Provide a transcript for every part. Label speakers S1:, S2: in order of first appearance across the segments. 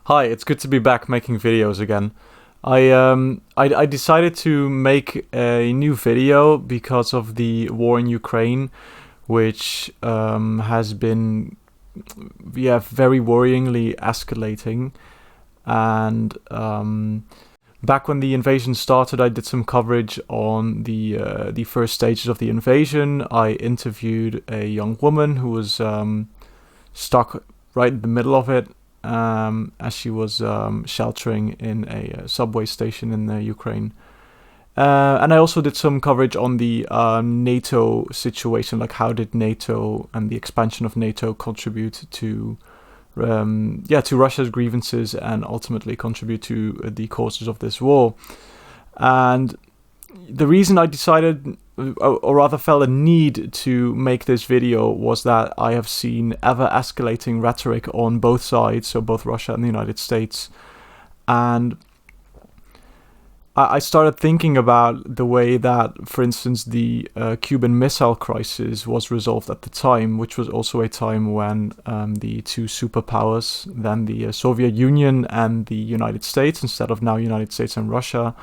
S1: Hi, it's good to be back making videos again. I decided to make a new video because of the war in Ukraine, which has been very worryingly escalating. And back when the invasion started, I did some coverage on the first stages of the invasion. I interviewed a young woman who was stuck right in the middle of it, as she was sheltering in a subway station in Ukraine. And I also did some coverage on the NATO situation, like how did NATO and the expansion of NATO contribute to Russia's grievances and ultimately contribute to the causes of this war. And the reason I decided, or rather felt a need to make this video, was that I have seen ever escalating rhetoric on both sides, so both Russia and the United States. And I started thinking about the way that, for instance, the Cuban Missile Crisis was resolved at the time, which was also a time when the two superpowers, then the Soviet Union and the United States, instead of now United States and Russia,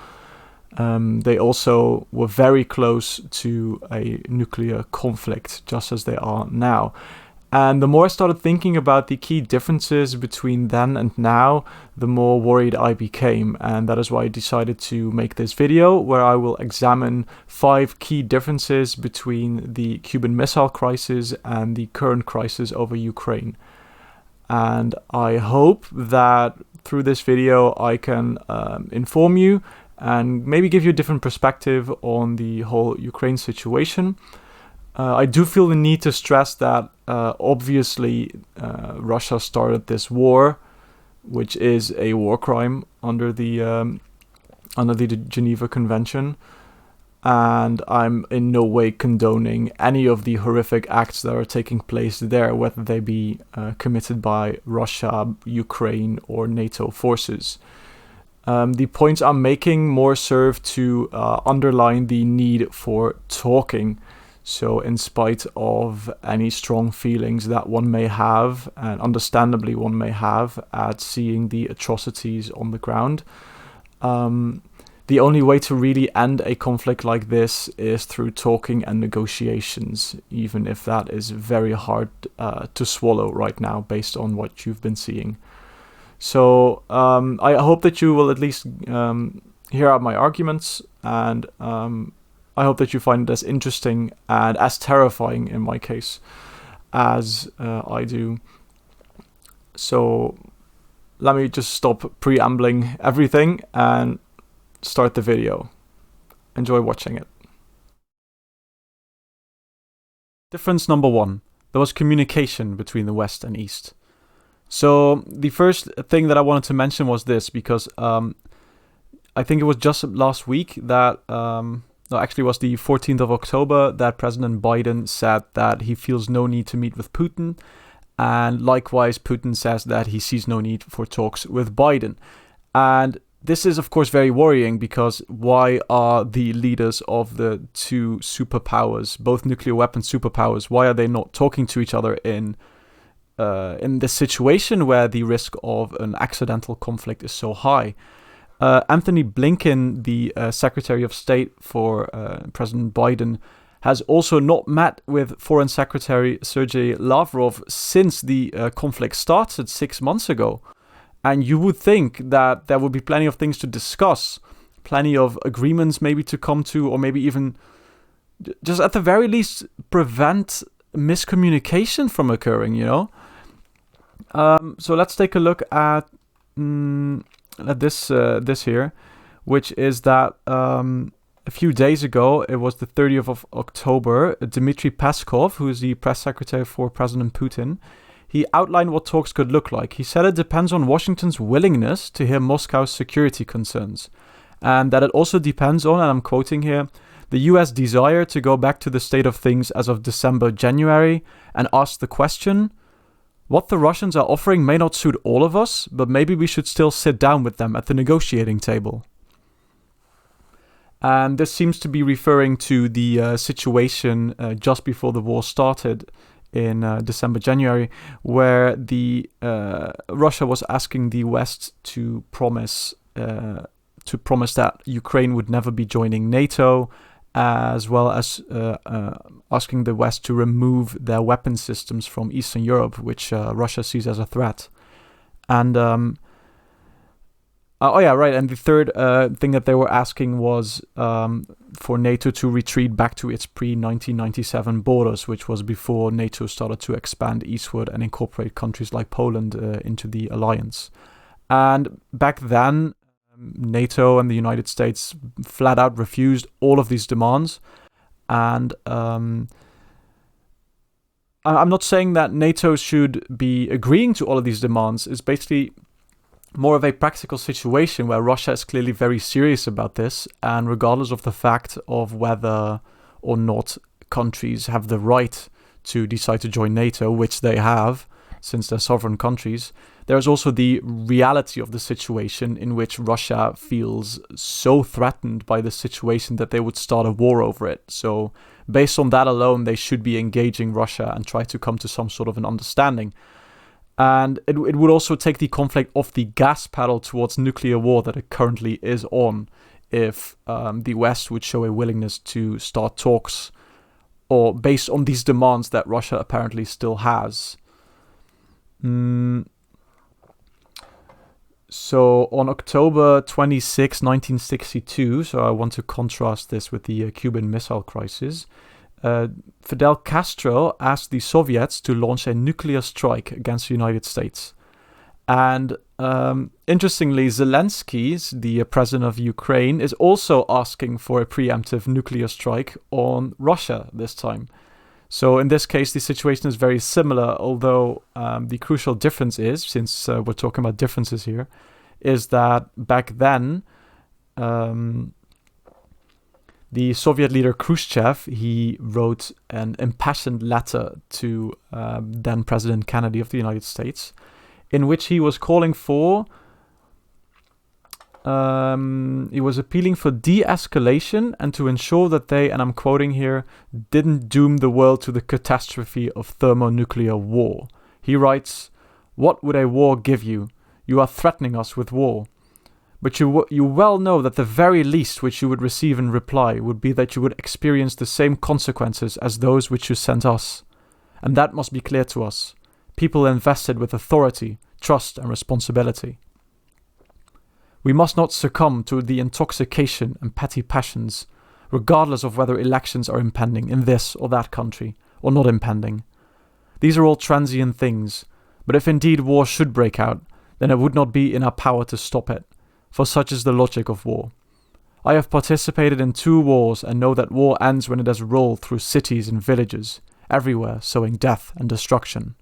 S1: they also were very close to a nuclear conflict, just as they are now. And the more I started thinking about the key differences between then and now, the more worried I became. And that is why I decided to make this video, where I will examine 5 key differences between the Cuban Missile Crisis and the current crisis over Ukraine. And I hope that through this video I can inform you and maybe give you a different perspective on the whole Ukraine situation. I do feel the need to stress that obviously Russia started this war, which is a war crime under the Geneva Convention, and I'm in no way condoning any of the horrific acts that are taking place there, whether they be committed by Russia, Ukraine, or NATO forces. The points I'm making more serve to underline the need for talking. So in spite of any strong feelings that one may have, and understandably one may have, at seeing the atrocities on the ground, the only way to really end a conflict like this is through talking and negotiations, even if that is very hard to swallow right now based on what you've been seeing. So I hope that you will at least hear out my arguments, and I hope that you find it as interesting and as terrifying, in my case, as I do. So let me just stop preambling everything and start the video. Enjoy watching it. Difference number 1. There was communication between the West and East. So the first thing that I wanted to mention was this, because I think it was just last week that... No, actually it was the 14th of October that President Biden said that he feels no need to meet with Putin. And likewise, Putin says that he sees no need for talks with Biden. And this is, of course, very worrying, because why are the leaders of the two superpowers, both nuclear weapon superpowers, why are they not talking to each other in this situation where the risk of an accidental conflict is so high? Anthony Blinken, the Secretary of State for President Biden, has also not met with Foreign Secretary Sergei Lavrov since the conflict started 6 months ago. And you would think that there would be plenty of things to discuss, plenty of agreements maybe to come to, or maybe even just at the very least prevent miscommunication from occurring, you know? So let's take a look at... this here, which is that a few days ago, it was the 30th of October, Dmitry Peskov, who is the press secretary for President Putin, he outlined what talks could look like. He said it depends on Washington's willingness to hear Moscow's security concerns, and that it also depends on, and I'm quoting here, the US desire to go back to the state of things as of December-January and ask the question, what the Russians are offering may not suit all of us, but maybe we should still sit down with them at the negotiating table. And this seems to be referring to the situation just before the war started in December, January, where the Russia was asking the West to promise that Ukraine would never be joining NATO, as well as asking the West to remove their weapon systems from Eastern Europe, which Russia sees as a threat. And and the third thing that they were asking was for NATO to retreat back to its pre-1997 borders, which was before NATO started to expand eastward and incorporate countries like Poland into the alliance. And back then, NATO and the United States flat out refused all of these demands. And I'm not saying that NATO should be agreeing to all of these demands. It's basically more of a practical situation where Russia is clearly very serious about this, and regardless of the fact of whether or not countries have the right to decide to join NATO, which they have, since they're sovereign countries, there is also the reality of the situation in which Russia feels so threatened by the situation that they would start a war over it. So based on that alone, they should be engaging Russia and try to come to some sort of an understanding. And it would also take the conflict off the gas pedal towards nuclear war that it currently is on if the West would show a willingness to start talks, or based on these demands that Russia apparently still has. So on October 26, 1962, so I want to contrast this with the Cuban Missile Crisis, Fidel Castro asked the Soviets to launch a nuclear strike against the United States. And interestingly, Zelensky, the president of Ukraine, is also asking for a preemptive nuclear strike on Russia this time. So in this case, the situation is very similar, although the crucial difference is, since we're talking about differences here, is that back then, the Soviet leader Khrushchev, he wrote an impassioned letter to then President Kennedy of the United States, in which he was calling for, he was appealing for de-escalation and to ensure that they, and I'm quoting here, didn't doom the world to the catastrophe of thermonuclear war. He writes, "What would a war give you? You are threatening us with war. But you well know that the very least which you would receive in reply would be that you would experience the same consequences as those which you sent us. And that must be clear to us, people invested with authority, trust and responsibility. We must not succumb to the intoxication and petty passions, regardless of whether elections are impending in this or that country, or not impending. These are all transient things, but if indeed war should break out, then it would not be in our power to stop it. For such is the logic of war. I have participated in 2 wars and know that war ends when it has rolled through cities and villages, everywhere sowing death and destruction."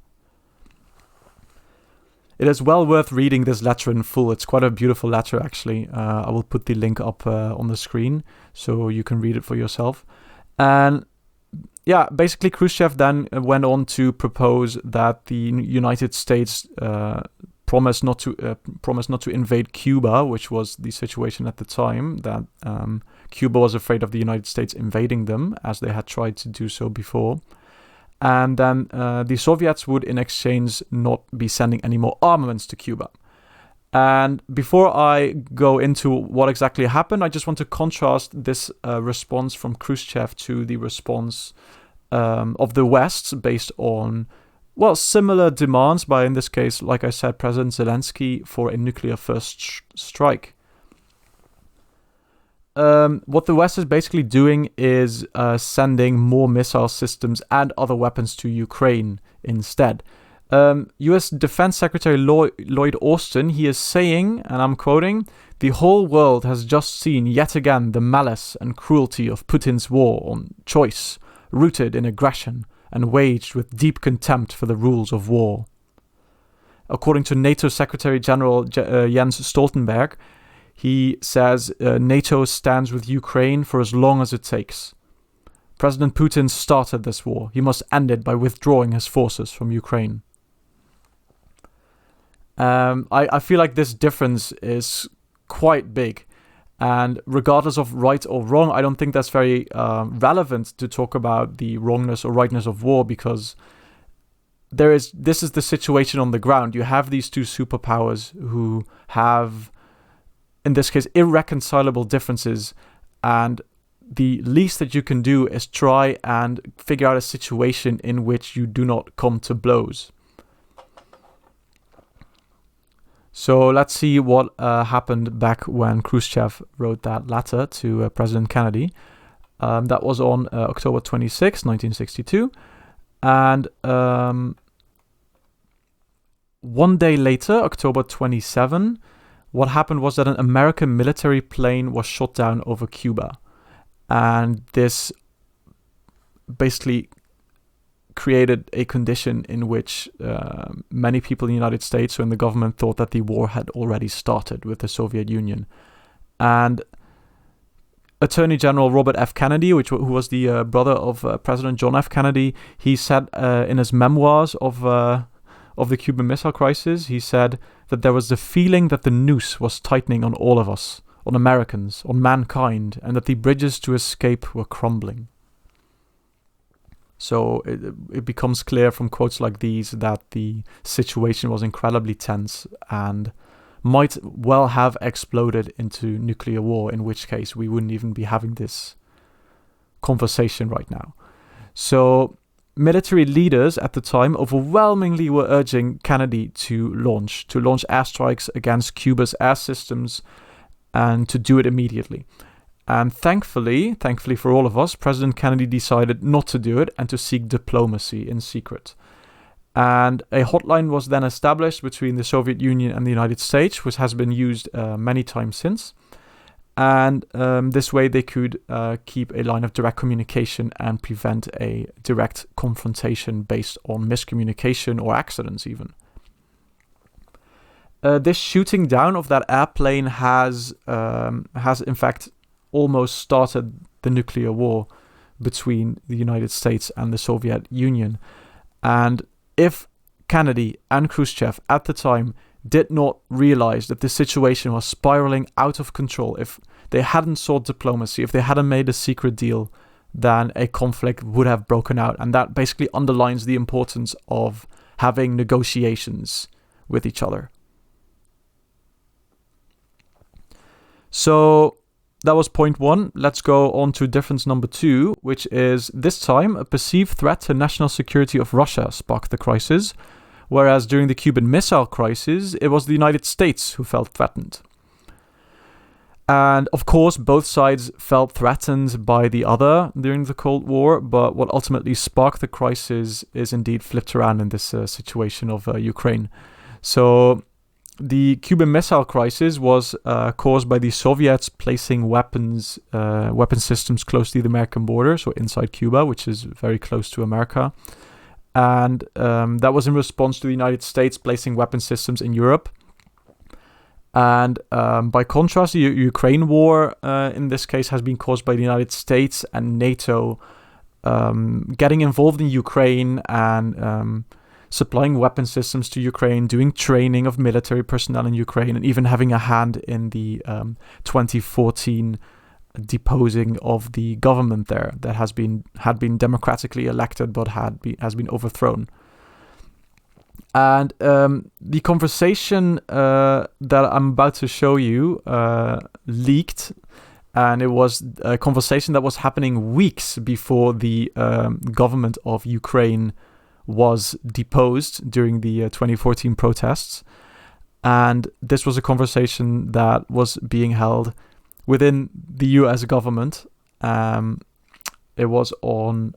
S1: It is well worth reading this letter in full. It's quite a beautiful letter, actually. I will put the link up on the screen so you can read it for yourself. And yeah, basically Khrushchev then went on to propose that the United States promise not to invade Cuba, which was the situation at the time, that Cuba was afraid of the United States invading them, as they had tried to do so before. And then the Soviets would, in exchange, not be sending any more armaments to Cuba. And before I go into what exactly happened, I just want to contrast this response from Khrushchev to the response of the West based on, well, similar demands by, in this case, like I said, President Zelensky for a nuclear first strike. What the West is basically doing is sending more missile systems and other weapons to Ukraine instead. U.S. Defense Secretary Lloyd Austin, he is saying, and I'm quoting, "The whole world has just seen yet again the malice and cruelty of Putin's war on choice, rooted in aggression and waged with deep contempt for the rules of war." According to NATO Secretary General Jens Stoltenberg, he says NATO stands with Ukraine for as long as it takes. President Putin started this war. He must end it by withdrawing his forces from Ukraine. I feel like this difference is quite big. And regardless of right or wrong, I don't think that's very relevant to talk about the wrongness or rightness of war, because this is the situation on the ground. You have these two superpowers who have, in this case, irreconcilable differences, and the least that you can do is try and figure out a situation in which you do not come to blows. So let's see what happened back when Khrushchev wrote that letter to President Kennedy. That was on October 26, 1962. And 1 day later, October 27, what happened was that an American military plane was shot down over Cuba. And this basically created a condition in which many people in the United States or in the government thought that the war had already started with the Soviet Union. And Attorney General Robert F. Kennedy, who was the brother of President John F. Kennedy, he said in his memoirs of the Cuban Missile Crisis, he said that there was the feeling that the noose was tightening on all of us, on Americans, on mankind, and that the bridges to escape were crumbling. So it becomes clear from quotes like these that the situation was incredibly tense and might well have exploded into nuclear war, in which case we wouldn't even be having this conversation right now. So military leaders at the time overwhelmingly were urging Kennedy to launch airstrikes against Cuba's air systems and to do it immediately. And thankfully for all of us, President Kennedy decided not to do it and to seek diplomacy in secret. And a hotline was then established between the Soviet Union and the United States, which has been used many times since. And this way they could keep a line of direct communication and prevent a direct confrontation based on miscommunication or accidents even. This shooting down of that airplane has in fact almost started the nuclear war between the United States and the Soviet Union. And if Kennedy and Khrushchev at the time did not realize that the situation was spiraling out of control, if they hadn't sought diplomacy, if they hadn't made a secret deal, then a conflict would have broken out. And that basically underlines the importance of having negotiations with each other. So that was point one. Let's go on to difference number two, which is this time a perceived threat to national security of Russia sparked the crisis, whereas during the Cuban Missile Crisis, it was the United States who felt threatened. And of course, both sides felt threatened by the other during the Cold War, but what ultimately sparked the crisis is indeed flipped around in this situation of Ukraine. So the Cuban Missile Crisis was caused by the Soviets placing weapon systems close to the American border, so inside Cuba, which is very close to America. And that was in response to the United States placing weapon systems in Europe. And by contrast, the Ukraine war, in this case, has been caused by the United States and NATO getting involved in Ukraine and supplying weapon systems to Ukraine, doing training of military personnel in Ukraine, and even having a hand in the 2014 deposing of the government there that had been democratically elected but has been overthrown. And the conversation that I'm about to show you leaked, and it was a conversation that was happening weeks before the government of Ukraine was deposed during the 2014 protests. And this was a conversation that was being held within the US government. It was on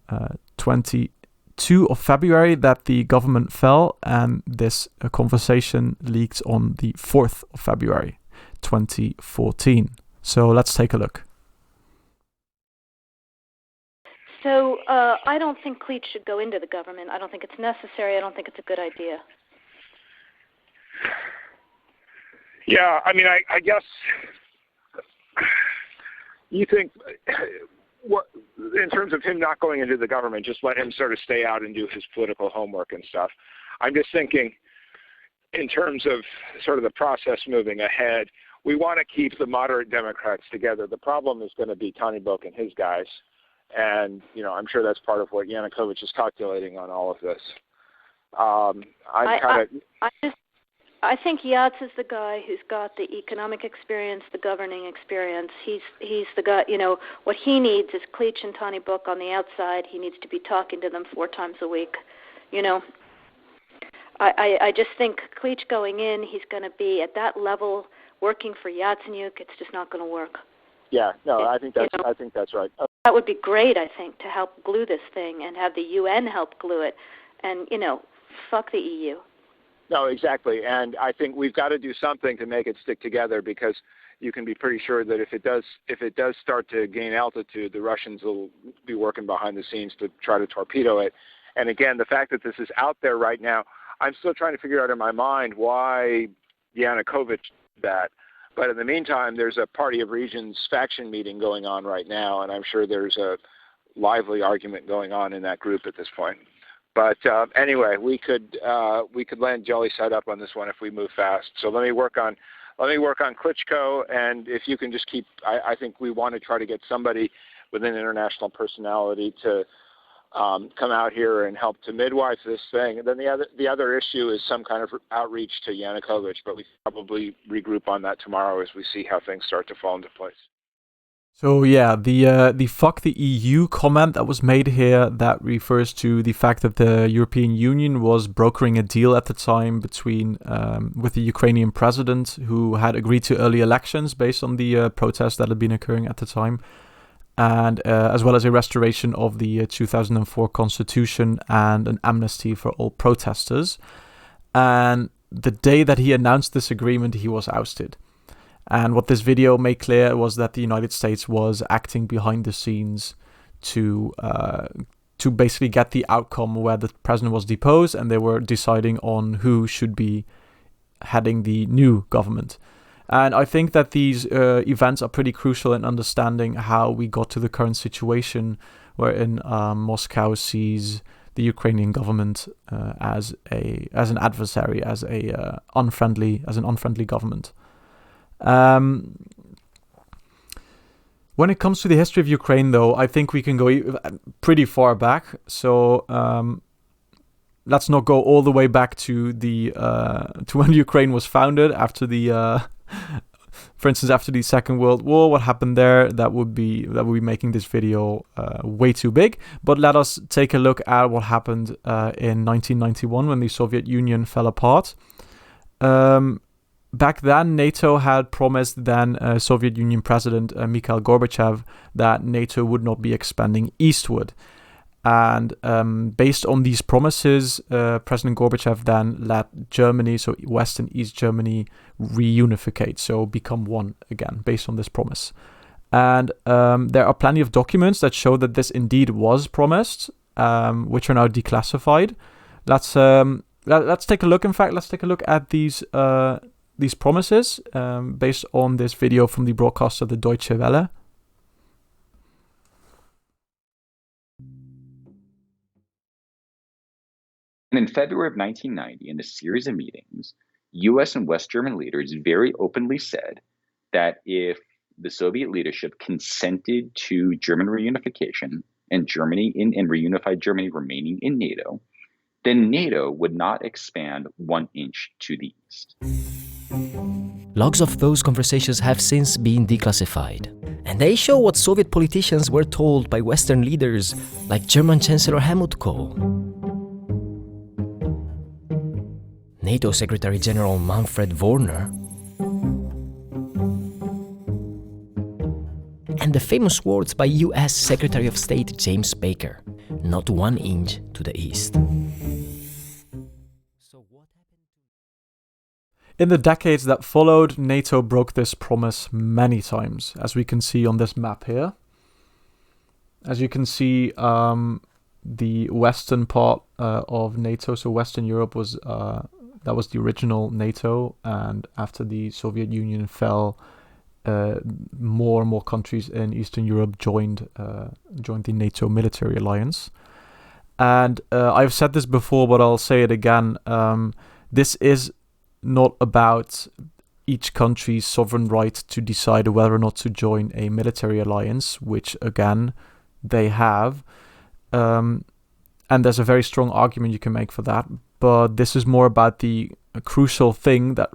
S1: 22 of February that the government fell, and this conversation leaked on the 4th of February 2014. So let's take a look.
S2: So I don't think Cleach should go into the government. I don't think it's necessary. I don't think it's a good idea.
S3: Yeah, I mean, I guess you think what in terms of him not going into the government, just let him sort of stay out and do his political homework and stuff. I'm just thinking in terms of sort of the process moving ahead, we want to keep the moderate Democrats together. The problem is going to be Tonybook and his guys. And, I'm sure that's part of what Yanukovych is calculating on all of this.
S2: I think Yats is the guy who's got the economic experience, the governing experience. He's the guy. What he needs is Cleach and Tony Book on the outside. He needs to be talking to them 4 times a week. I just think Cleach going in, he's going to be at that level working for Yatsenyuk. It's just not going to work.
S3: Yeah, no, I think that's right.
S2: That would be great, I think, to help glue this thing and have the UN help glue it, and fuck the EU.
S3: No, exactly, and I think we've got to do something to make it stick together, because you can be pretty sure that if it does start to gain altitude, the Russians will be working behind the scenes to try to torpedo it. And again, the fact that this is out there right now, I'm still trying to figure out in my mind why Yanukovych did that. But in the meantime, there's a Party of Regions faction meeting going on right now, and I'm sure there's a lively argument going on in that group at this point. But anyway, we could land jelly side up on this one if we move fast. So let me work on Klitschko, and if you can just keep, I think we want to try to get somebody with an international personality to come out here and help to midwife this thing. And then the other issue is some kind of outreach to Yanukovych, but we probably regroup on that tomorrow as we see how things start to fall into place.
S1: So yeah, the fuck the EU comment that was made here, that refers to the fact that the European Union was brokering a deal at the time between with the Ukrainian president, who had agreed to early elections based on the protests that had been occurring at the time, and as well as a restoration of the 2004 constitution and an amnesty for all protesters. And the day that he announced this agreement, he was ousted. And what this video made clear was that the United States was acting behind the scenes to basically get the outcome where the president was deposed, and they were deciding on who should be heading the new government. And I think that these events are pretty crucial in understanding how we got to the current situation wherein Moscow sees the Ukrainian government as an adversary, as an unfriendly government. When it comes to the history of Ukraine, though, I think we can go pretty far back. So let's not go all the way back to to when Ukraine was founded, after for instance, after the Second World War. What happened there? That would be making this video way too big. But let us take a look at what happened in 1991 when the Soviet Union fell apart. Back then, NATO had promised then Soviet Union President Mikhail Gorbachev that NATO would not be expanding eastward. And based on these promises, President Gorbachev then let Germany, so West and East Germany, reunificate, so become one again, based on this promise. And there are plenty of documents that show that this indeed was promised, which are now declassified. Let's take a look. In fact, let's take a look at these promises based on this video from the broadcaster, the Deutsche Welle.
S4: And in February of 1990, in a series of meetings, U.S. and West German leaders very openly said that if the Soviet leadership consented to German reunification and reunified Germany remaining in NATO, then NATO would not expand 1 inch to the east.
S5: Logs of those conversations have since been declassified, and they show what Soviet politicians were told by Western leaders like German Chancellor Helmut Kohl, NATO Secretary General Manfred Wörner, and the famous words by US Secretary of State James Baker, "Not 1 inch to the east."
S1: In the decades that followed, NATO broke this promise many times, as we can see on this map here. As you can see, the western part of NATO, so Western Europe, was the original NATO, and after the Soviet Union fell, more and more countries in Eastern Europe joined the NATO military alliance. And I've said this before, but I'll say it again. This is not about each country's sovereign right to decide whether or not to join a military alliance, which again they have. And there's a very strong argument you can make for that. but this is more about the crucial thing that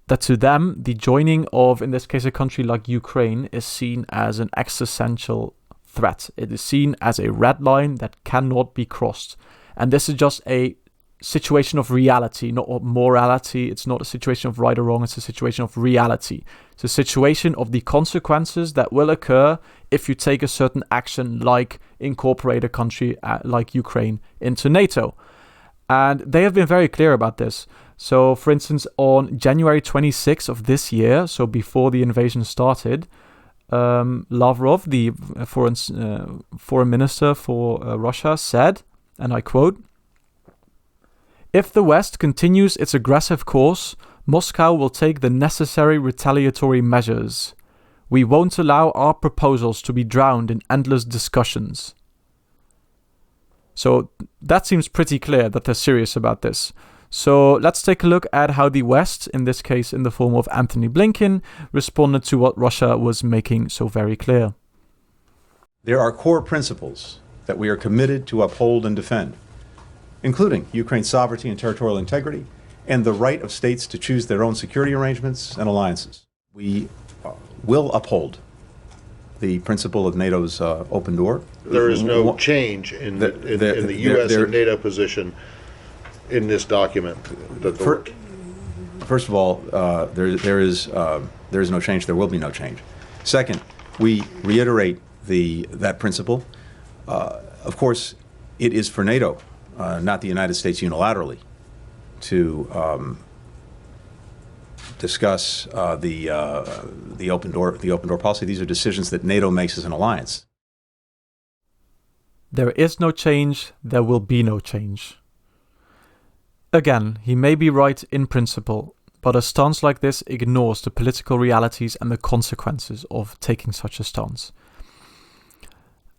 S1: that to them, the joining of, in this case, a country like Ukraine is seen as an existential threat. It is seen as a red line that cannot be crossed. And this is just a situation of reality, not of morality. It's not a situation of right or wrong. It's a situation of reality. It's a situation of the consequences that will occur if you take a certain action, like incorporate a country like Ukraine into NATO. And they have been very clear about this. So, for instance, on January 26th of this year, so before the invasion started, Lavrov, the foreign minister for Russia, said, and I quote, "If the West continues its aggressive course, Moscow will take the necessary retaliatory measures. We won't allow our proposals to be drowned in endless discussions." So that seems pretty clear that they're serious about this. So let's take a look at how the West, in this case in the form of Antony Blinken, responded to what Russia was making so very clear.
S6: There are core principles that we are committed to uphold and defend, including Ukraine's sovereignty and territorial integrity, and the right of states to choose their own security arrangements and alliances. We will uphold the principle of NATO's open door.
S7: There is no change in the U.S. and NATO position in this document.
S6: First of all, there is no change. There will be no change. Second, we reiterate that principle. Of course, it is for NATO, not the United States unilaterally, to discuss the open door policy. These are decisions that NATO makes as an alliance.
S1: There is no change. There will be no change. Again, he may be right in principle, but a stance like this ignores the political realities and the consequences of taking such a stance.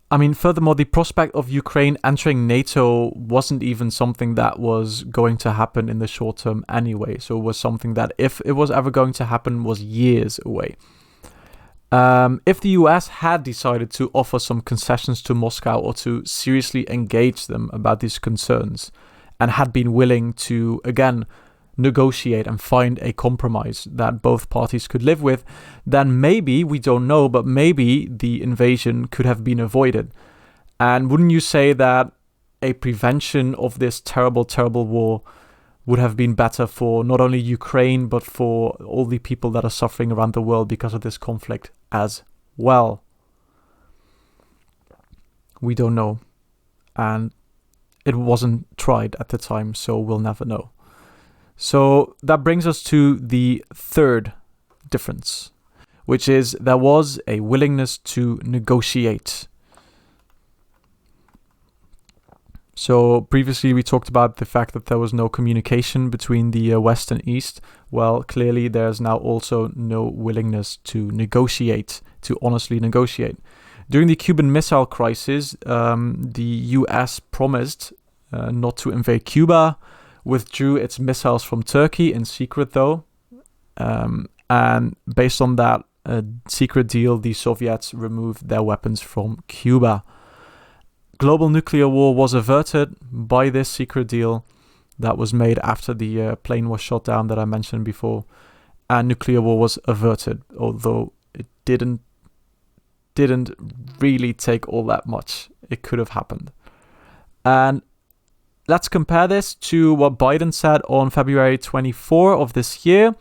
S1: I mean, furthermore, the prospect of Ukraine entering NATO wasn't even something that was going to happen in the short term anyway. So it was something that, if it was ever going to happen, was years away. If the US had decided to offer some concessions to Moscow or to seriously engage them about these concerns, and had been willing to, again, negotiate and find a compromise that both parties could live with, then maybe, we don't know, but maybe the invasion could have been avoided. And wouldn't you say that a prevention of this terrible, terrible war would have been better for not only Ukraine, but for all the people that are suffering around the world because of this conflict as well? We don't know. And it wasn't tried at the time, so we'll never know. So that brings us to the third difference, which is there was a willingness to negotiate. So previously we talked about the fact that there was no communication between the West and East. Well, clearly there's now also no willingness to negotiate, to honestly negotiate. During the Cuban Missile Crisis, the US promised not to invade Cuba, withdrew its missiles from Turkey in secret though. And based on that secret deal, the Soviets removed their weapons from Cuba. Global nuclear war was averted by this secret deal that was made after the plane was shot down that I mentioned before. And nuclear war was averted, although it didn't really take all that much. It could have happened. And let's compare this to what Biden said on February 24 of this year.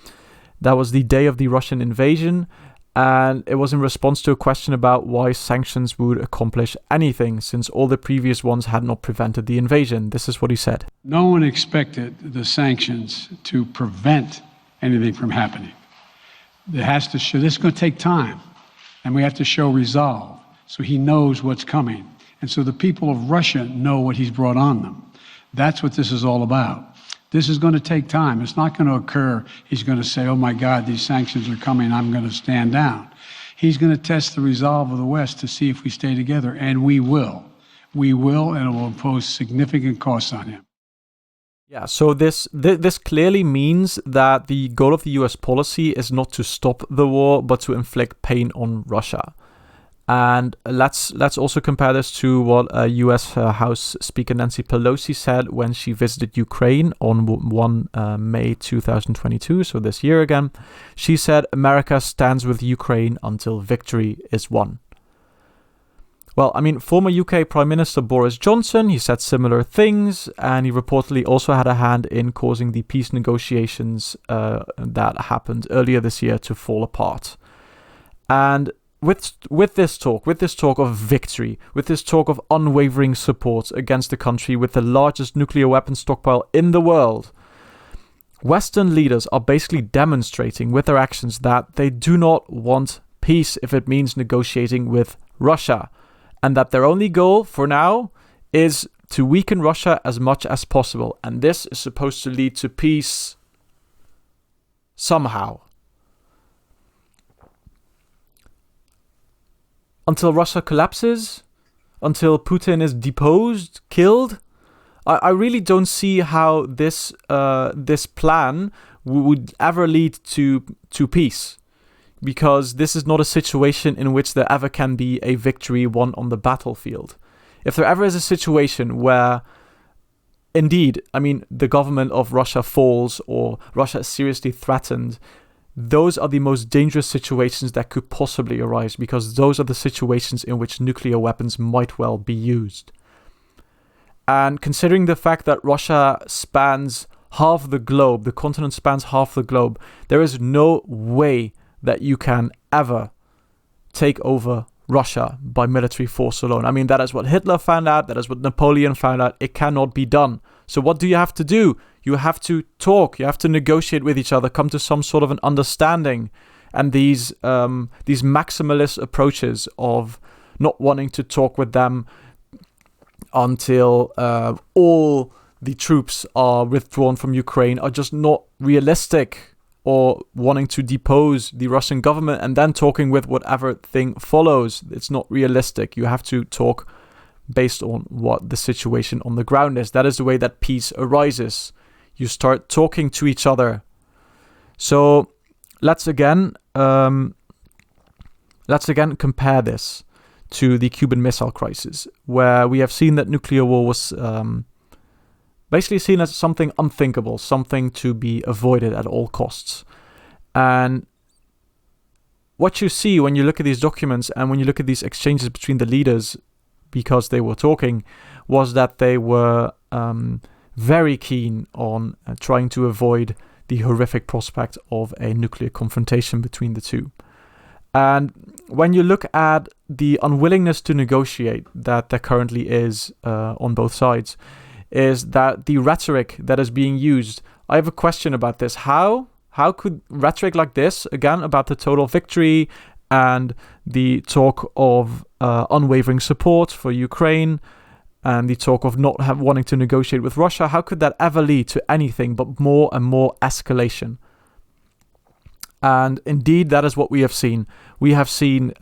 S1: That was the day of the Russian invasion. And it was in response to a question about why sanctions would accomplish anything, since all the previous ones had not prevented the invasion. This is what he said.
S8: No one expected the sanctions to prevent anything from happening. This is going to take time. And we have to show resolve, so he knows what's coming. And so the people of Russia know what he's brought on them. That's what this is all about. This is going to take time. It's not going to occur. He's going to say, oh my God, these sanctions are coming, I'm going to stand down. He's going to test the resolve of the West to see if we stay together, and we will. We will, and it will impose significant costs on him.
S1: Yeah, so this clearly means that the goal of the US policy is not to stop the war, but to inflict pain on Russia. And let's also compare this to what U.S. House Speaker Nancy Pelosi said when she visited Ukraine on 1 May 2022, so this year again. She said, "America stands with Ukraine until victory is won." Well, I mean, former UK Prime Minister Boris Johnson, he said similar things, and he reportedly also had a hand in causing the peace negotiations that happened earlier this year to fall apart. And with this talk of victory, with this talk of unwavering support against the country with the largest nuclear weapons stockpile in the world, Western leaders are basically demonstrating with their actions that they do not want peace if it means negotiating with Russia, and that their only goal for now is to weaken Russia as much as possible. And this is supposed to lead to peace somehow. Until Russia collapses, until Putin is deposed, killed, I really don't see how this plan would ever lead to peace, because this is not a situation in which there ever can be a victory won on the battlefield. If there ever is a situation where, indeed, I mean, the government of Russia falls or Russia is seriously threatened, those are the most dangerous situations that could possibly arise, because those are the situations in which nuclear weapons might well be used. And considering the fact that Russia spans half the globe, the continent spans half the globe, there is no way that you can ever take over Russia by military force alone. I mean, that is what Hitler found out, that is what Napoleon found out. It cannot be done. So what do you have to do? You have to talk, you have to negotiate with each other, come to some sort of an understanding. And these maximalist approaches of not wanting to talk with them until all the troops are withdrawn from Ukraine are just not realistic, or wanting to depose the Russian government and then talking with whatever thing follows. It's not realistic. You have to talk based on what the situation on the ground is. That is the way that peace arises. You start talking to each other. So let's again compare this to the Cuban Missile Crisis, where we have seen that nuclear war was basically seen as something unthinkable, something to be avoided at all costs. And what you see when you look at these documents and when you look at these exchanges between the leaders, because they were talking, was that they were very keen on trying to avoid the horrific prospect of a nuclear confrontation between the two. And when you look at the unwillingness to negotiate that there currently is on both sides, is that the rhetoric that is being used. I have a question about this. How could rhetoric like this, again, about the total victory and the talk of unwavering support for Ukraine and the talk of not wanting to negotiate with Russia, how could that ever lead to anything but more and more escalation? And indeed, that is what we have seen. We have seen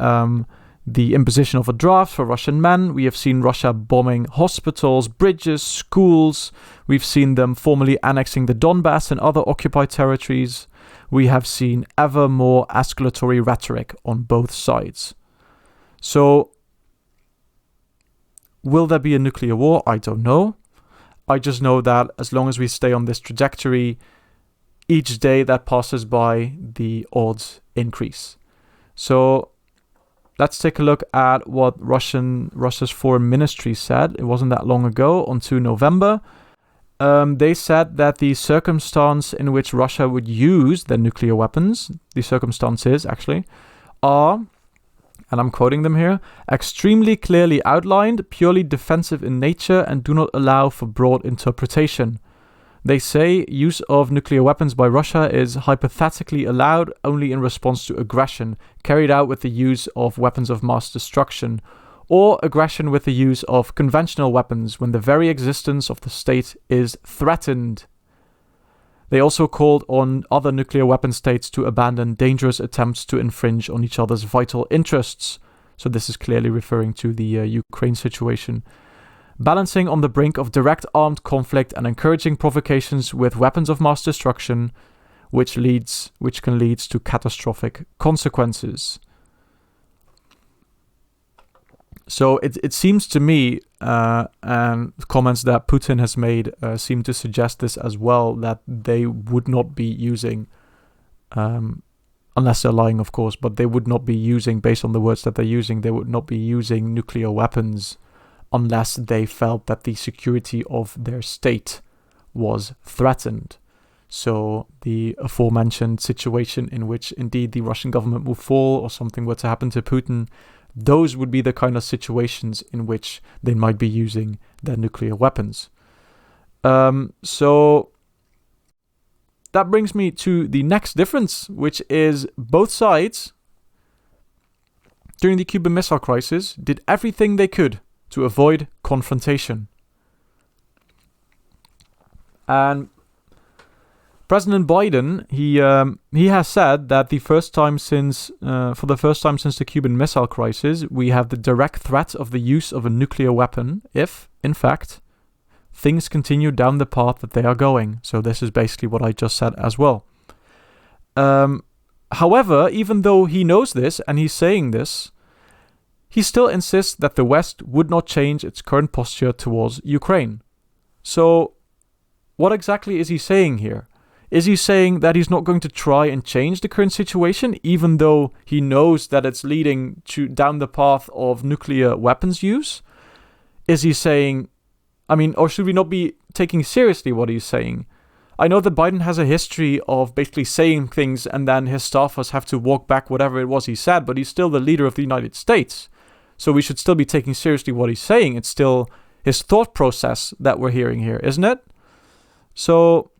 S1: the imposition of a draft for Russian men. We have seen Russia bombing hospitals, bridges, schools. We've seen them formally annexing the Donbass and other occupied territories. We have seen ever more escalatory rhetoric on both sides. So, will there be a nuclear war? I don't know. I just know that as long as we stay on this trajectory, each day that passes by, the odds increase. So, let's take a look at what Russia's foreign ministry said. It wasn't that long ago, on 2 November. They said that the circumstance in which Russia would use their nuclear weapons, the circumstances actually, are, and I'm quoting them here, extremely clearly outlined, purely defensive in nature, and do not allow for broad interpretation. They say use of nuclear weapons by Russia is hypothetically allowed only in response to aggression carried out with the use of weapons of mass destruction, or aggression with the use of conventional weapons when the very existence of the state is threatened. They also called on other nuclear weapon states to abandon dangerous attempts to infringe on each other's vital interests. So this is clearly referring to the Ukraine situation. Balancing on the brink of direct armed conflict and encouraging provocations with weapons of mass destruction, which can lead to catastrophic consequences. So it seems to me, and comments that Putin has made seem to suggest this as well, that they would not be using, unless they're lying, of course, but they would not be using, based on the words that they're using, they would not be using nuclear weapons unless they felt that the security of their state was threatened. So the aforementioned situation in which indeed the Russian government will fall or something were to happen to Putin, those would be the kind of situations in which they might be using their nuclear weapons. So that brings me to the next difference, which is both sides, during the Cuban Missile Crisis, did everything they could to avoid confrontation. And President Biden, he has said that for the first time since the Cuban Missile Crisis, we have the direct threat of the use of a nuclear weapon if, in fact, things continue down the path that they are going. So this is basically what I just said as well. However, even though he knows this and he's saying this, he still insists that the West would not change its current posture towards Ukraine. So what exactly is he saying here? Is he saying that he's not going to try and change the current situation, even though he knows that it's leading down the path of nuclear weapons use? Is he saying, or should we not be taking seriously what he's saying? I know that Biden has a history of basically saying things and then his staffers have to walk back whatever it was he said, but he's still the leader of the United States. So we should still be taking seriously what he's saying. It's still his thought process that we're hearing here, isn't it? So,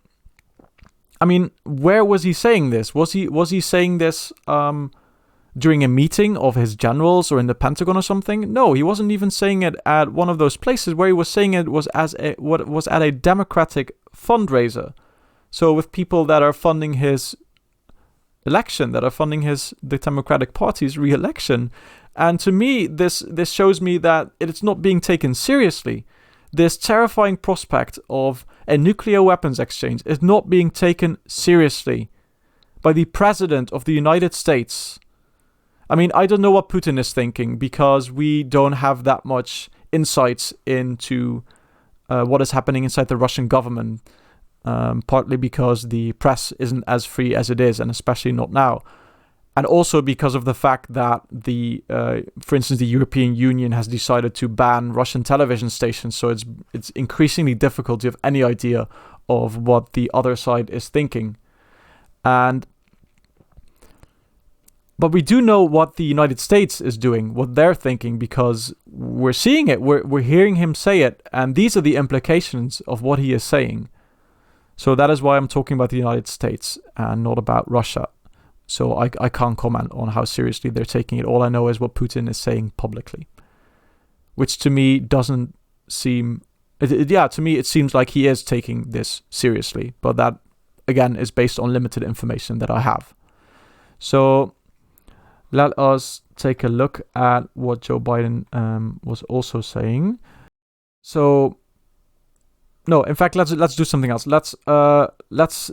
S1: where was he saying this? Was he saying this during a meeting of his generals or in the Pentagon or something? No, he wasn't even saying it at one of those places. Where he was saying it was at a Democratic fundraiser. So with people that are funding his election, that are funding the Democratic Party's re-election. And to me, this shows me that it's not being taken seriously. This terrifying prospect of a nuclear weapons exchange is not being taken seriously by the President of the United States. I don't know what Putin is thinking because we don't have that much insights into what is happening inside the Russian government, partly because the press isn't as free as it is, and especially not now. And also because of the fact that for instance, the European Union has decided to ban Russian television stations, so it's increasingly difficult to have any idea of what the other side is thinking. But we do know what the United States is doing, what they're thinking, because we're seeing it, we're hearing him say it, and these are the implications of what he is saying. So that is why I'm talking about the United States and not about Russia. So I can't comment on how seriously they're taking it. All I know is what Putin is saying publicly, which to me doesn't seem... to me it seems like he is taking this seriously, but that, again, is based on limited information that I have. So let us take a look at what Joe Biden was also saying. So, no, in fact, let's do something else. Let's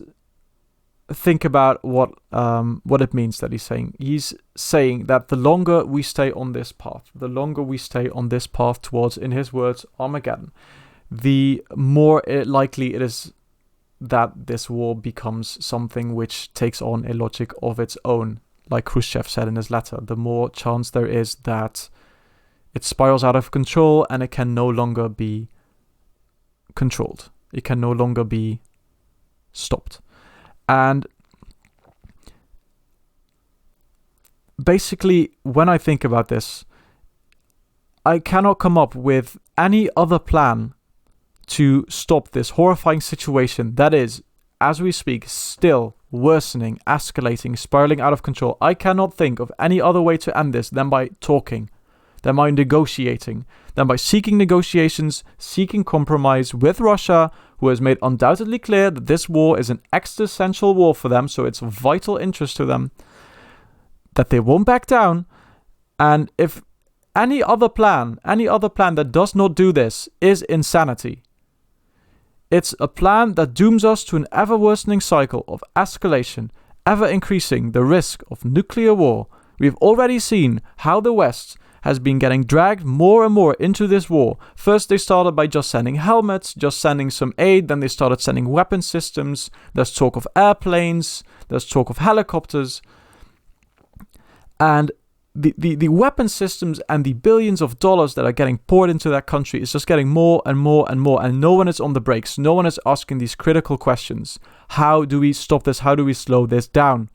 S1: think about what it means that he's saying. He's saying that the longer we stay on this path towards, in his words, Armageddon, the more likely it is that this war becomes something which takes on a logic of its own. Like Khrushchev said in his letter, the more chance there is that it spirals out of control and it can no longer be controlled. It can no longer be stopped. And basically, when I think about this, I cannot come up with any other plan to stop this horrifying situation that is, as we speak, still worsening, escalating, spiraling out of control. I cannot think of any other way to end this than by talking, than by negotiating, than by seeking negotiations, seeking compromise with Russia, who has made undoubtedly clear that this war is an existential war for them, so it's of vital interest to them, that they won't back down. And if any other plan that does not do this is insanity, it's a plan that dooms us to an ever-worsening cycle of escalation, ever increasing the risk of nuclear war. We've already seen how the West has been getting dragged more and more into this war. First, they started by just sending helmets, just sending some aid. Then they started sending weapon systems. There's talk of airplanes. There's talk of helicopters. And the weapon systems and the billions of dollars that are getting poured into that country is just getting more and more and more. And no one is on the brakes. No one is asking these critical questions. How do we stop this? How do we slow this down?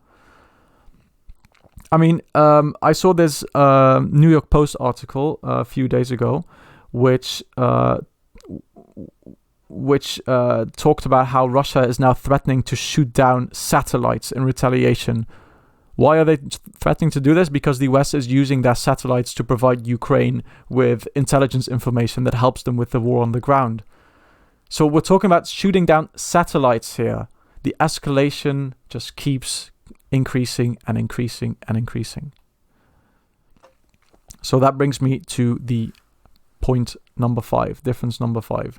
S1: I mean, I saw this New York Post article a few days ago, which talked about how Russia is now threatening to shoot down satellites in retaliation. Why are they threatening to do this? Because the West is using their satellites to provide Ukraine with intelligence information that helps them with the war on the ground. So we're talking about shooting down satellites here. The escalation just keeps increasing and increasing and increasing. So that brings me to the point number 5, difference number 5,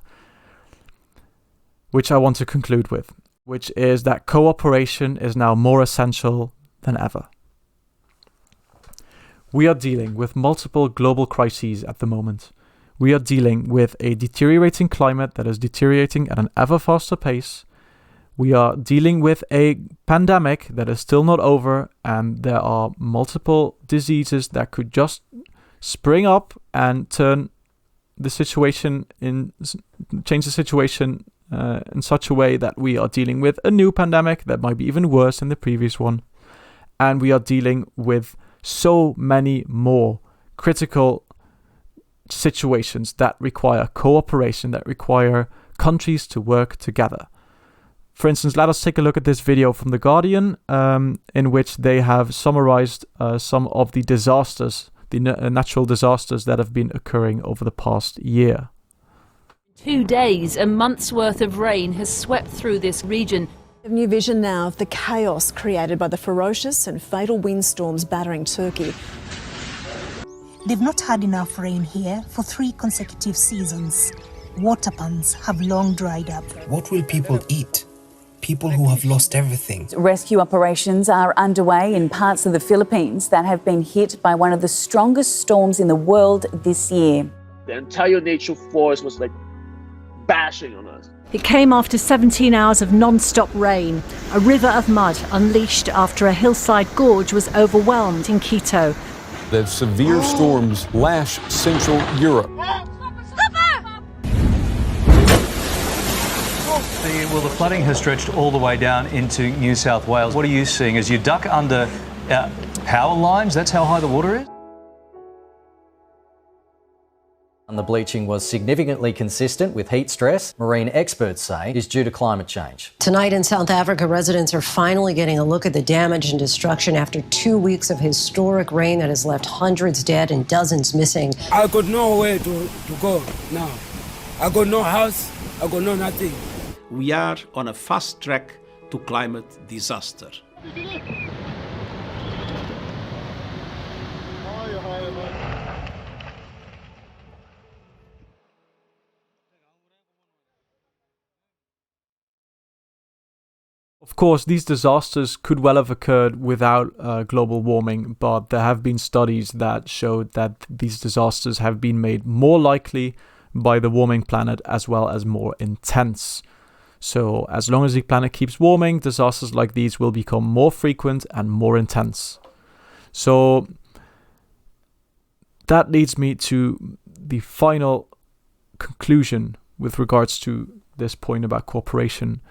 S1: which I want to conclude with, which is that cooperation is now more essential than ever. We are dealing with multiple global crises at the moment. We are dealing with a deteriorating climate that is deteriorating at an ever faster pace. We are dealing with a pandemic that is still not over, and there are multiple diseases that could just spring up and change the situation in such a way that we are dealing with a new pandemic that might be even worse than the previous one. And we are dealing with so many more critical situations that require cooperation, that require countries to work together. For instance, let us take a look at this video from The Guardian, in which they have summarized some of the disasters, the natural disasters that have been occurring over the past year.
S9: 2 days, a month's worth of rain has swept through this region.
S10: A new vision now of the chaos created by the ferocious and fatal windstorms battering Turkey.
S11: They've not had enough rain here for 3 consecutive seasons. Water ponds have long dried up.
S12: What will people eat? People who have lost everything.
S13: Rescue operations are underway in parts of the Philippines that have been hit by one of the strongest storms in the world this year.
S14: The entire nature forest was like bashing on us.
S9: It came after 17 hours of non-stop rain. A river of mud unleashed after a hillside gorge was overwhelmed in Quito.
S15: The severe storms lash Central Europe.
S16: The flooding has stretched all the way down into New South Wales. What are you seeing as you duck under power lines? That's how high the water is?
S17: And the bleaching was significantly consistent with heat stress, marine experts say, is due to climate change.
S18: Tonight in South Africa, residents are finally getting a look at the damage and destruction after 2 weeks of historic rain that has left hundreds dead and dozens missing.
S19: I got nowhere to go now. I got no house, I got no nothing.
S20: We are on a fast track to climate disaster.
S1: Of course, these disasters could well have occurred without global warming, but there have been studies that showed that these disasters have been made more likely by the warming planet as well as more intense. So as long as the planet keeps warming, disasters like these will become more frequent and more intense. So that leads me to the final conclusion with regards to this point about cooperation,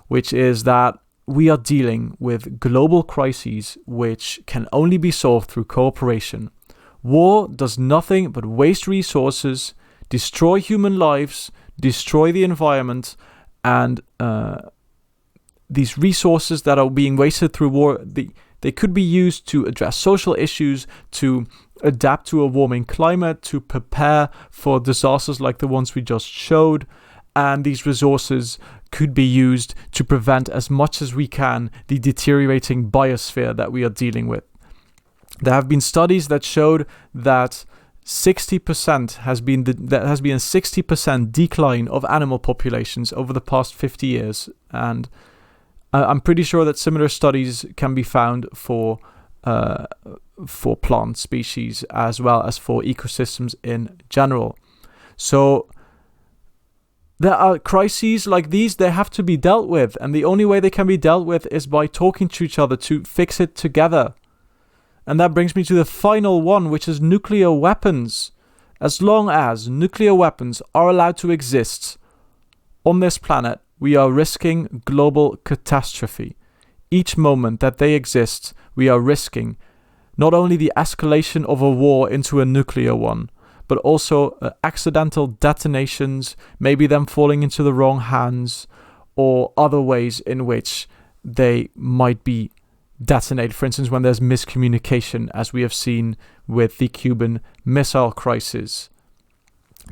S1: which is that we are dealing with global crises which can only be solved through cooperation. War does nothing but waste resources, destroy human lives, destroy the environment, and these resources that are being wasted through war, they could be used to address social issues, to adapt to a warming climate, to prepare for disasters like the ones we just showed. And these resources could be used to prevent as much as we can the deteriorating biosphere that we are dealing with. There have been studies that showed that 60% has been a 60% decline of animal populations over the past 50 years, and I'm pretty sure that similar studies can be found for plant species as well as for ecosystems in general. So there are crises like these, they have to be dealt with, and the only way they can be dealt with is by talking to each other to fix it together. And that brings me to the final one, which is nuclear weapons. As long as nuclear weapons are allowed to exist on this planet, we are risking global catastrophe. Each moment that they exist, we are risking not only the escalation of a war into a nuclear one, but also accidental detonations, maybe them falling into the wrong hands, or other ways in which they might be detonated. For instance, when there's miscommunication, as we have seen with the Cuban Missile Crisis.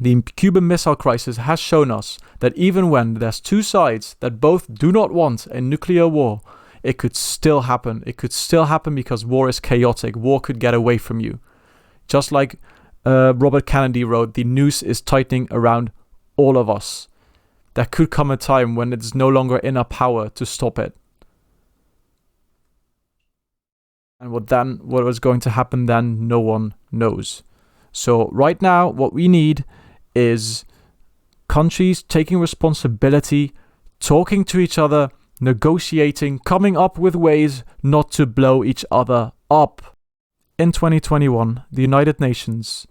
S1: The Cuban Missile Crisis has shown us that even when there's two sides that both do not want a nuclear war, it could still happen. It could still happen because war is chaotic. War could get away from you. Just like Robert Kennedy wrote, the noose is tightening around all of us. There could come a time when it's no longer in our power to stop it. And what was going to happen then, no one knows. So right now, what we need is countries taking responsibility, talking to each other, negotiating, coming up with ways not to blow each other up. In 2021, the United Nations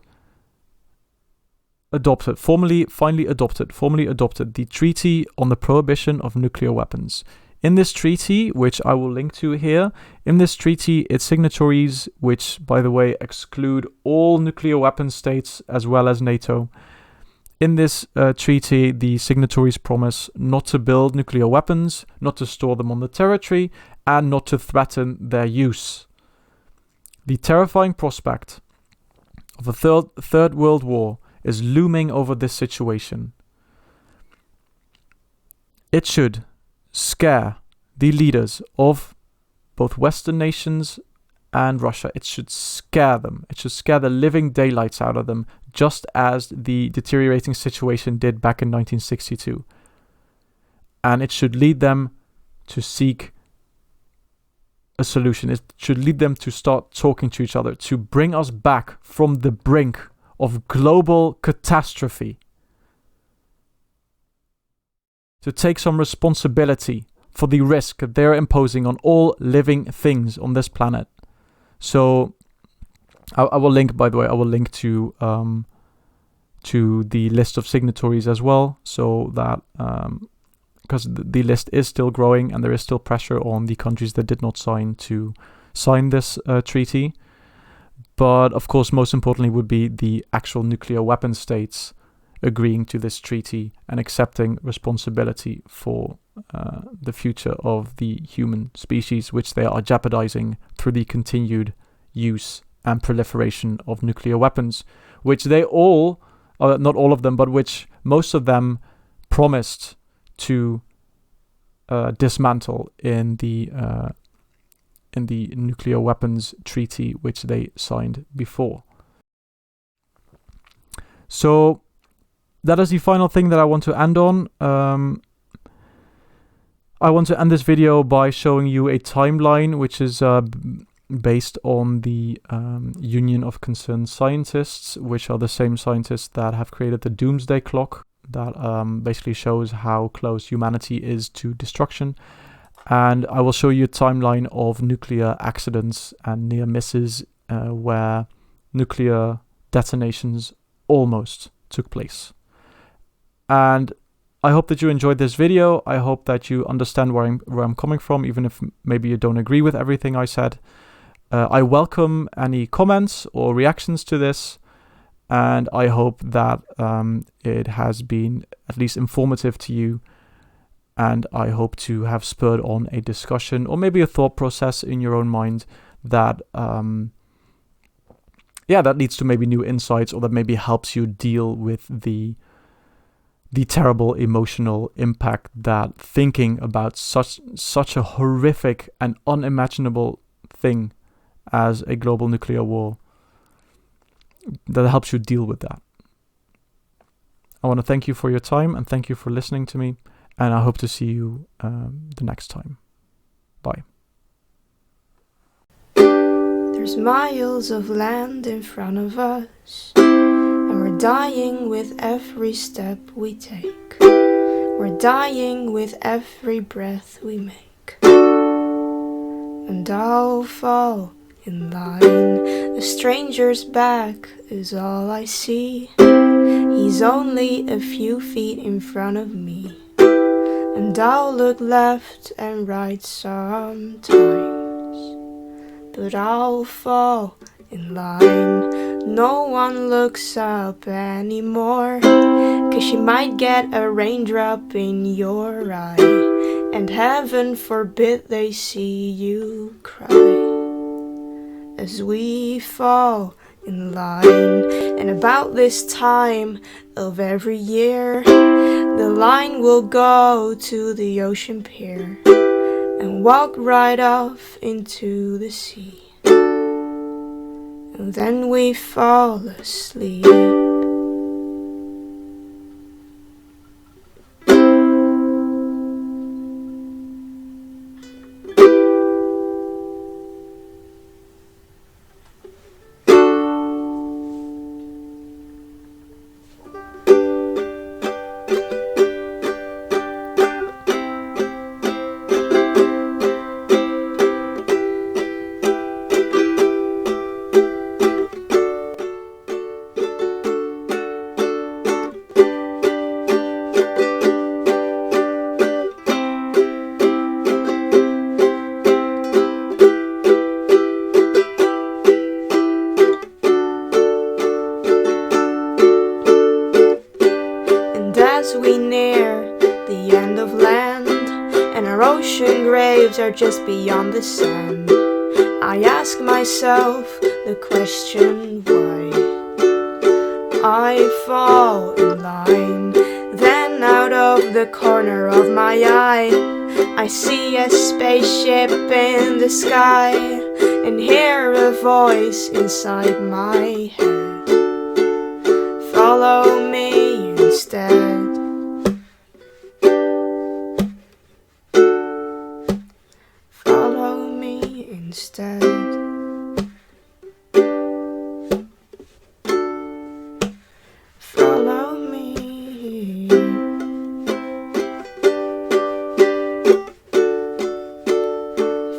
S1: formally adopted the Treaty on the Prohibition of Nuclear Weapons. In this treaty, which I will link to here, in this treaty, its signatories, which, by the way, exclude all nuclear weapon states as well as NATO. In this treaty, the signatories promise not to build nuclear weapons, not to store them on the territory, and not to threaten their use. The terrifying prospect of a third world war is looming over this situation. It should scare the leaders of both Western nations and Russia. It should scare them. It should scare the living daylights out of them, just as the deteriorating situation did back in 1962. And it should lead them to seek a solution. It should lead them to start talking to each other, to bring us back from the brink of global catastrophe, to take some responsibility for the risk that they're imposing on all living things on this planet. So I will link, by the way, to the list of signatories as well, so that because the list is still growing and there is still pressure on the countries that did not sign to sign this treaty. But of course, most importantly would be the actual nuclear weapon states agreeing to this treaty and accepting responsibility for the future of the human species, which they are jeopardizing through the continued use and proliferation of nuclear weapons, which they all, not all of them, but which most of them promised to dismantle in the nuclear weapons treaty, which they signed before. So that is the final thing that I want to end on. I want to end this video by showing you a timeline, which is based on the Union of Concerned Scientists, which are the same scientists that have created the Doomsday Clock, that basically shows how close humanity is to destruction. And I will show you a timeline of nuclear accidents and near misses where nuclear detonations almost took place. And I hope that you enjoyed this video. I hope that you understand where I'm coming from, even if maybe you don't agree with everything I said. I welcome any comments or reactions to this, and I hope that it has been at least informative to you, and I hope to have spurred on a discussion or maybe a thought process in your own mind that that leads to maybe new insights, or that maybe helps you deal with the terrible emotional impact that thinking about such a horrific and unimaginable thing as a global nuclear war, that helps you deal with that. I want to thank you for your time and thank you for listening to me, and I hope to see you the next time. Bye.
S21: There's miles of land in front of us, and we're dying with every step we take. We're dying with every breath we make. And I'll fall in line. A stranger's back is all I see. He's only a few feet in front of me. And I'll look left and right sometimes, but I'll fall in line. No one looks up anymore, 'cause you might get a raindrop in your eye, and heaven forbid they see you cry as we fall in line. And about this time of every year, the line will go to the ocean pier and walk right off into the sea. And then we fall asleep. As we near the end of land, and our ocean graves are just beyond the sand, I ask myself the question why. I fall in line. Then out of the corner of my eye, I see a spaceship in the sky, and hear a voice inside my head. Follow me instead. Follow me instead. Follow me.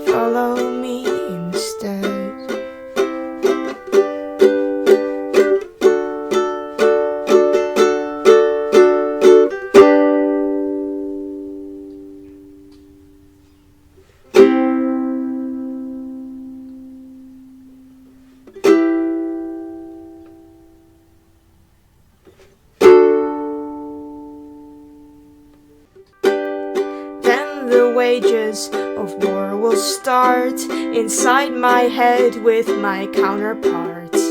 S21: Follow me instead. The wages of war will start inside my head with my counterparts,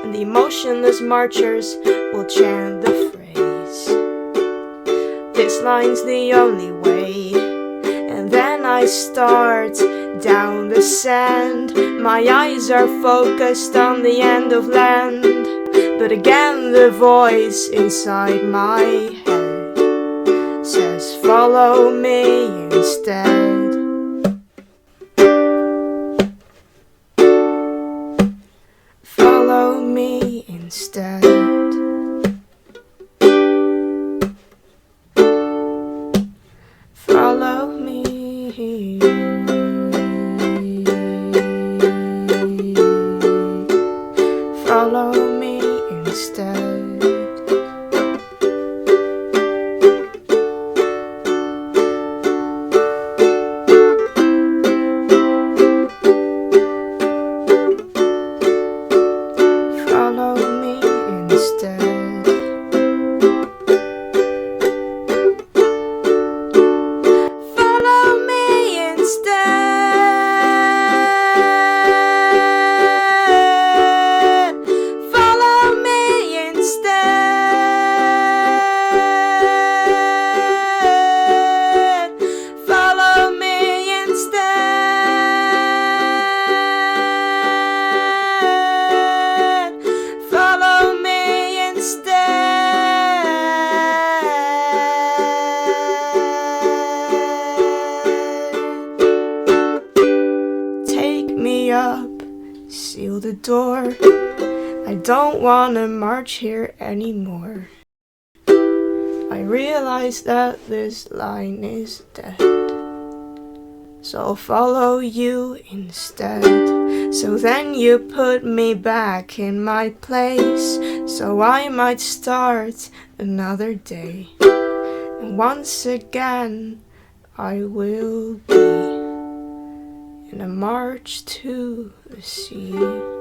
S21: and the emotionless marchers will chant the phrase, "This line's the only way." And then I start down the sand. My eyes are focused on the end of land, but again the voice inside my head says, "Follow me instead." Follow me instead. Follow me. Follow me instead. seal the door. I don't wanna march here anymore. I realize that this line is dead, so I'll follow you instead. So then you put me back in my place, so I might start another day. And once again I will be in a march to the sea.